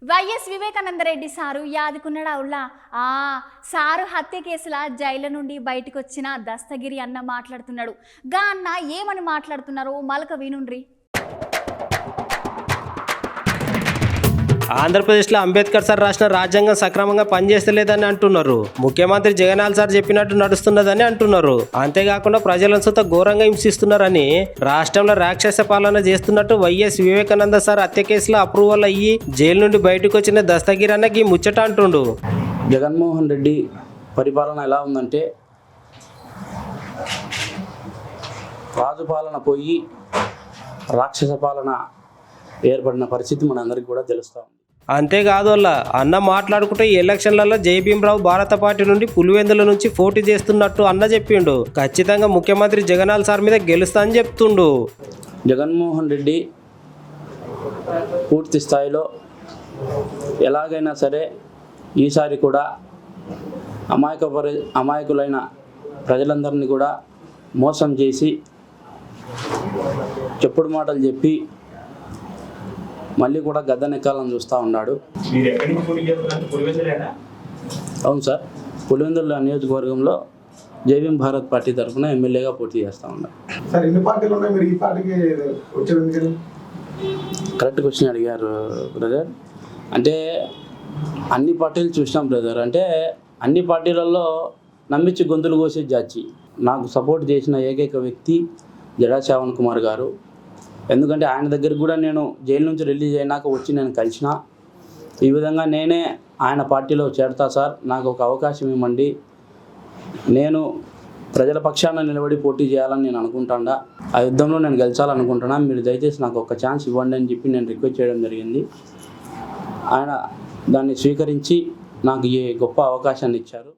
YS Vivekananda Reddy sir యాదుకున్నాడా ఉల్లా sir హత్య కేసుల jail నుండి బయటకు వచ్చిన దస్తగిరి అన్న మాట్లాడుతున్నాడు. గా అన్న ఏమని మాట్లాడుతున్నారో మలక వినుండ్రి. ఆంధ్రప్రదేశ్లో అంబేద్కర్ సార్ రాసిన రాజ్యాంగం సక్రమంగా పనిచేస్తలేదని అంటున్నారు. ముఖ్యమంత్రి జగన్నాథ్ సార్ చెప్పినట్టు నడుస్తున్నదని అంటున్నారు. అంతేకాకుండా ప్రజలను సుత ఘోరంగా హింసిస్తున్నారని, రాష్ట్రంలో రాక్షస పాలన చేస్తున్నట్టు వైఎస్ వివేకానంద సార్ హత్య కేసులో అప్రూవల్ అయ్యి జైలు నుండి బయటకు వచ్చిన దస్తగిరి అన్నకి ముచ్చట అంటుండు. జగన్మోహన్ రెడ్డి పరిపాలన ఎలా ఉందంటే రాజు పాలన పోయి రాక్షస పాలన ఏర్పడిన పరిస్థితి మనందరికీ కూడా తెలుస్తూ ఉంది. అంతేకాదు వల్ల అన్న మాట్లాడుకుంటే ఈ ఎలక్షన్లలో జయభీమరావు భారత పార్టీ నుండి పులివెందుల నుంచి పోటీ చేస్తున్నట్టు అన్న చెప్పిండు. ఖచ్చితంగా ముఖ్యమంత్రి జగన్నాథ్ సార్ మీద గెలుస్తా అని చెప్తుండు. జగన్మోహన్ రెడ్డి పూర్తి స్థాయిలో ఎలాగైనా సరే ఈసారి కూడా అమాయకులైన ప్రజలందరినీ కూడా మోసం చేసి చెప్పుడు మాటలు చెప్పి మళ్ళీ కూడా గద్దెనెక్కాలని చూస్తూ ఉన్నాడు. అవును సార్, పులివెందుల నియోజకవర్గంలో జయభీం భారత్ పార్టీ తరఫున ఎమ్మెల్యేగా పోటీ చేస్తూ ఉన్నాడు. కరెక్ట్ క్వశ్చన్ అడిగారు బ్రదర్. అంటే అన్ని పార్టీలు చూసినాం బ్రదర్. అంటే అన్ని పార్టీలలో నమ్మించి గొంతులు కోసే జాచి నాకు సపోర్ట్ చేసిన ఏకైక వ్యక్తి జడా శ్రావణ్ కుమార్ గారు. ఎందుకంటే ఆయన దగ్గరికి కూడా నేను జైలు నుంచి రిలీజ్ అయినాక వచ్చి నేను కలిసిన. ఈ విధంగా నేనే ఆయన పార్టీలో చేరతా సార్, నాకు ఒక అవకాశం ఇవ్వండి, నేను ప్రజల పక్షాన నిలబడి పోటీ చేయాలని నేను అనుకుంటాడా, ఆ యుద్ధంలో నేను గెలిచాలనుకుంటున్నా, మీరు దయచేసి నాకు ఒక ఛాన్స్ ఇవ్వండి అని చెప్పి నేను రిక్వెస్ట్ చేయడం జరిగింది. ఆయన దాన్ని స్వీకరించి నాకు ఈ గొప్ప అవకాశాన్ని ఇచ్చారు.